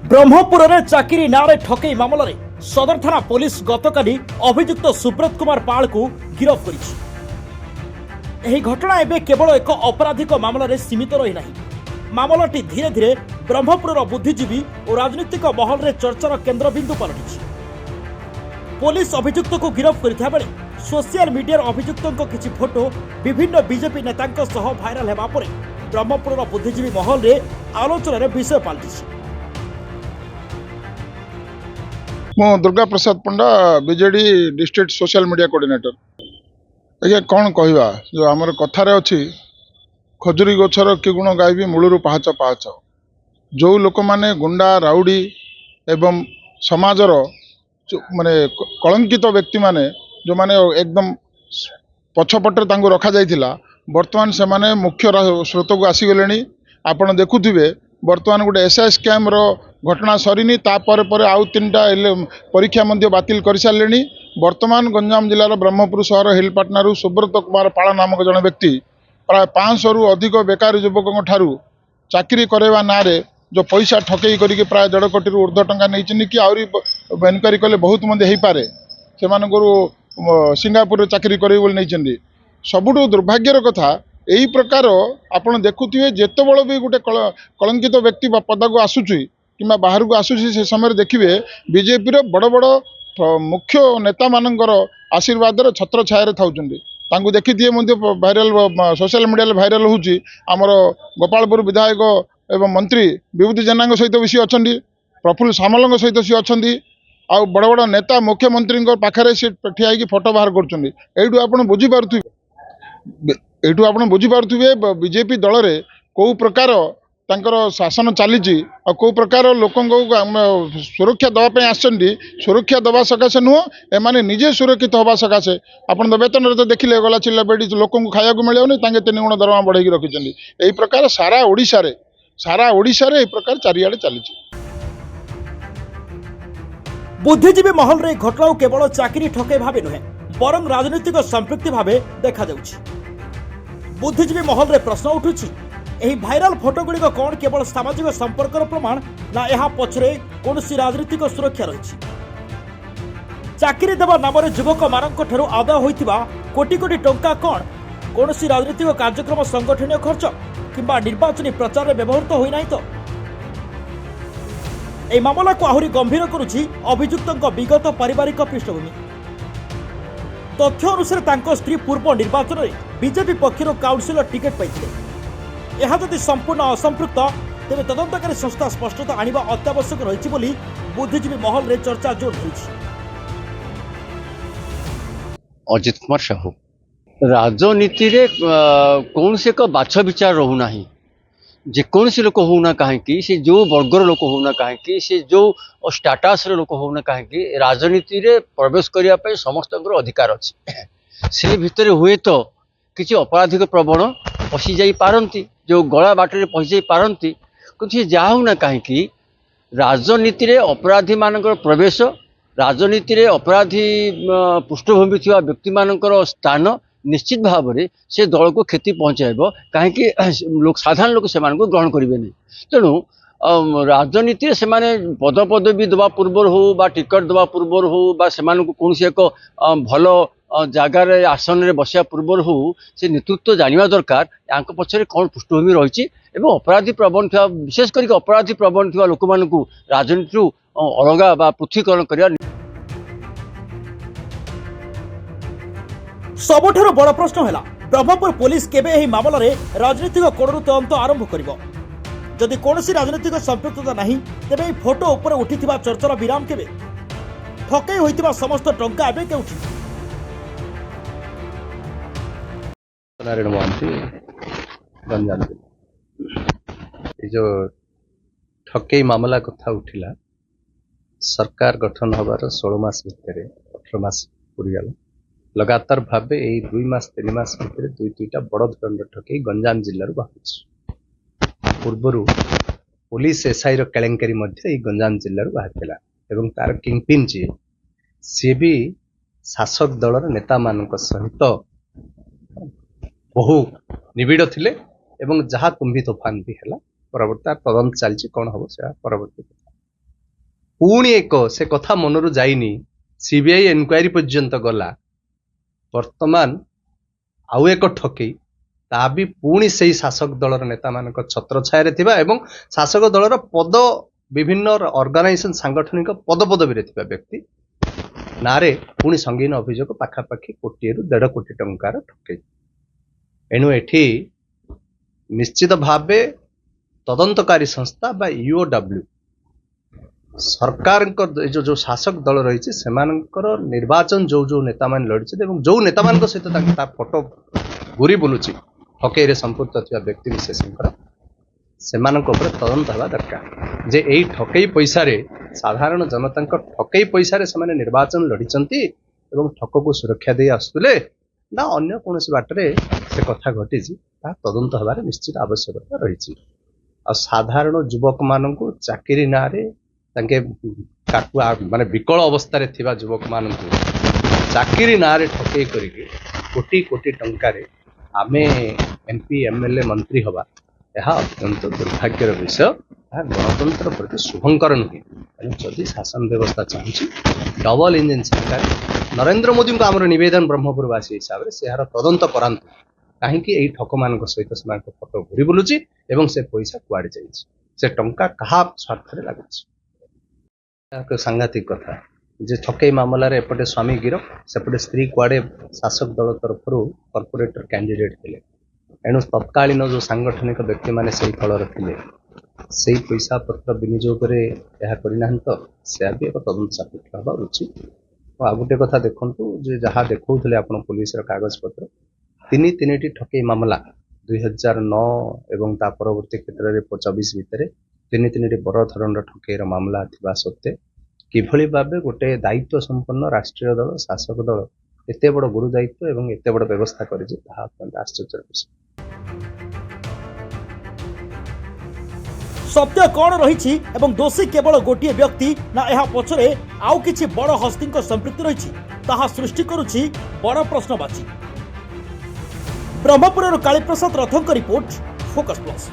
ब्रह्मपुर में चाकरी नारे ठकई मामलें सदर थाना पुलिस गतकाली अभियुक्त सुब्रत कुमार पाल को गिरफ्त कर घटना एवं केवल एक अपराधिक मामलें सीमित रही मामलाटी धीरे धीरे ब्रह्मपुर बुद्धिजीवी और राजनीतिक महल में चर्चार केन्द्रबिंदु पलटि पुलिस अभियुक्त को गिरफ्त करता बेले सोशल मीडिया अभियुक्तों किसी फोटो विभिन्न बीजेपी नेता भाइराल होगा पर ब्रह्मपुर बुद्धिजीवी महल में आलोचनार विषय पलटि। मो Durga Prasad Panda BJD district social media coordinator. आज्ञा कौन कहवा जो आमर कथार अच्छी खजुरी गछर कि गुण गायबी मूलरू पाहाच पाहाच जो लोक माने गुंडा राउडी एवं समाजर माने कलंकित व्यक्ति माने जो माने एकदम पछपटे रखा जाइथिला वर्तमान से माने मुख्य स्रोत को आसीगले। आपण देखुथिबे वर्तमान गोटे एसआई स्कैम रो घटना सरीनी तापर आउ 3टा परीक्षा मध्य बातिल कर सारे। वर्तमान गंजाम जिलार ब्रह्मपुर सहर हिलपाटना सुब्रत कुमार पाल नामक जन व्यक्ति प्राय 500 रु अधिक बेकारी युवकों ठारू चाकरी करवा ना जो पैसा ठकई करके प्राय 1.5 कोटी ऊर्ध्व टंका नहीं कि आहरी एनक्वारी कले बहुत मंदी हो पारे से सिंगापुर चाकरी करेंगे नहीं। सबुठ दुर्भाग्यर कथा यही प्रकार आपण देखुए जिते बड़ भी गोटे कलंकित व्यक्ति पदा को आसूची कि बाहर को आसूची से समय देखिए बीजेपी बड़ बड़ मुख्य नेता मानकर आशीर्वाद छत्र छाया था देखी दिए भाइराल सोशल मीडिया भाइराल होची आमर गोपालपुर विधायक एवं मंत्री विभूति जेना सहित भी सी अच्छा प्रफुल्ल सामल सहित सी अच्छा आ बड़ बड़ नेता मुख्यमंत्री पाखे सी ठिया फोटो बाहर कर बुझीपारे बीजेपी दल में कौ प्रकार तांकर शासन चली कौ प्रकार लोक सुरक्षा दवाई आसछन्ती सुरक्षा दवा सकाशे नुह एमाने निजे सुरक्षित हवा सकाशे आपन वेतन तो देखिले गला चिल्ला बेडी लोक खाया मिलूनी 3 गुण दरमा बढ़ाई रखिंट यही प्रकार सारा ओडिशा रे प्रकार चारियाडे चली। बुद्धिजीवी महल रे घटना केवल चाकरी ठके भावे नुहे बरं राजनीतिक संपृक्ति भावे देखा जाउछि। बुद्धिजीवी महल रे प्रश्न उठुछि एही भाइराल फोटो गुड़िक कौन केवल सामाजिक संपर्क प्रमाण ना यह पछरे कौनसी राजनीतिक सुरक्षा रही। चाकरी देवा नाम युवक मानक ठरू आदाय होइतिबा कोटी कोटी टंका कौन कौनसी राजनीतिक कार्यक्रम संगठन खर्च किंबा निर्वाचनी प्रचार में व्यवहृत होई नाही तो ए मामला को आहुरी गंभीर करुछि अभियुक्तों विगत पारिवारिक पृष्ठभूमि। तथ्य अनुसार तांको स्त्री पूर्व निर्वाचन में बीजेपी पक्षर काउंसिलर टिकेट पाइथिले। यह जदि संपूर्ण असंपृक्त तेज तदंतकारी संस्था स्पष्टता आनिबा अत्यावश्यक रही बोली बुद्धिजीवी महल रे चर्चा जोर धरिछि। अजित कुमार साहू राजनीति रे कौन से का बाछ विचार रहूना जेकोसी लोक होना कहीं से जो वर्गर लोक होना कहीं से जो स्टाटस लोक होना कहीं राजनीति रे प्रवेश करने समस्त अधिकार अच्छे से भितर हुए तो किसी अपराधिक प्रवण पशि जा पारती जो गला बाटर पशि जा पारती कि जाऊना कहीं राजनीति रे अपराधी मानकर प्रवेश राजनीति रे अपराधी पृष्ठभूमि थी व्यक्ति मानकर स्थान निश्चित भाव में से दल को क्षति पहुँचाइब कहीं लोक साधारण लोक से ग्रहण करेंगे नहीं। तेणु राजनीति से पद पदवी दवा पूर्व हो बा टिकट दवा पूर्व हो बा से कौन एक भल जगार आसन में बसा पूर्व हो से नेतृत्व जाना दरकार या पछरे कौन पृष्ठभूमि रही अपराधी प्रवण था विशेष करके अपराधी प्रवण था लोक मानू राजनीति अलग बा पृथकीकरण करने। सबुठारु बड़ प्रश्न है ब्रह्मपुर पुलिस केबे एही मामला रे राजनीतिक कोणरू तदंत आरंभ करिवो। जदि कोनोसी राजनीतिक संपृक्तता नहीं तेबे फोटो ऊपर उठिथिबा चर्चार विराम केबे ठकई होइतिबा समस्त टंका एबे केउठी। नारायण महांती गंजाम जो ठकई मामला कथा उठिला सरकार गठन हबार 16 मास भितर 18 मास पूरीगला लगातार भाव यही 2 मास 3 मास भितर 2-2टा बड़ धरण ठकई गंजाम जिल्ला बाहर पूर्वर पुलिस एसआई केलेंकारी गंजाम जिल्ला बाहर एवं तार किंगपिन जी सी भी शासक दलर नेता मान सहित बहु निबिड़ थिले एवं जहाँ तुम्भी तोफान भी है परवर्ती तदंत चलती कौन हम से परवर्ती। पुणी एक से कथा मनरु जाइनी सीबीआई एनक्वायरी पर्यंत गला वर्तमान आउ एक ठकई ता भी पुणी से शासक दलर नेता मान छत्र छाया थिबा एवं शासक दलर पद विभिन्न ऑर्गेनाइजेशन सांगठनिक पद पदवी व्यक्ति नारे पुणी संगीन अभियोग पाखापाखि कोटी रु 1.5 कोटी टंकार ठकई एणु एठी निश्चित भावे तदंतकारी संस्था बा यूओडब्ल्यू सरकार जो जो शासक दल रही सेमानकर निर्वाचन जो जो नेता मान लड़ी जो नेता मान सहित फोटो घूरी बुलूची ठकई रे संपुक्त थिबा व्यक्ति विशेषकर सेमानक ऊपर तदंत हवा दरकार जे एई ठकई पैसा रे साधारण जनता ठकई पैसा रे सेमाने निर्वाचन लड़ीचंती एवं ठक को सुरक्षा दे आसुले ना अन्य कौन बाटरे से कथा घटी तदंत हबार निश्चित आवश्यकता रही साधारण युवक मान चाकरी ना रे माने विकल अवस्था रे थिबा युवक मान चाकरी ना रे ठकई करिके कोटी कोटी टंका रे आमे एमपी एमएलए मंत्री हवा यह अत्यंत दुर्भाग्यर विषय गणतंत्र प्रति शुभंकर नुहे जदि शासन व्यवस्था चाहूँगी डबल इंजिन सरकार नरेंद्र मोदी को आमर निवेदन ब्रह्मपुरवासी हिसाब से यार तदंत करातु कहीं ठक मान सहित से फोटो घूरी बुलूची एवं से पैसा कुआड़े से टंका कहा स्वार्थ लागू सांघातिक कथा जे ठकई मामला रे एपटे स्वामी गिरफ सेपटे स्त्री कुआड़े शासक दल तरफ कॉर्पोरेटर कैंडिडेट थे एणु तत्कालीन जो सांगठनिक व्यक्ति माने से फलर थे से पैसा पत्र विनियोग करना तो से भी एक तदंत सापेक्ष हवा उचित आ गोटे कथा देखु जहाँ देखते आप पुलिस कागज पत्र तीन ठकई मामला 2009 एवं ता परवर्ती क्षेत्र में 24 भितर तीन बड़ धरण ठकईर मामला थिबा सत्वे किभली भावे गोटे दायित्व संपन्न राष्ट्रीय दल शासक दल एते बड़ गुरु दायित्व एवं एते बड़ व्यवस्था करिजे ताहा अत्यंत आश्चर्य विषय। सत्य कौन रही एवं दोषी केवल गोटे व्यक्ति ना यह पछरे आउ किछि बड़ हस्ती संपृक्ति रही ताहा सृष्टि करुछि बड़ प्रश्नवाची। ब्रह्मपुर कालीप्रसाद रथों रिपोर्ट फोकस प्लस।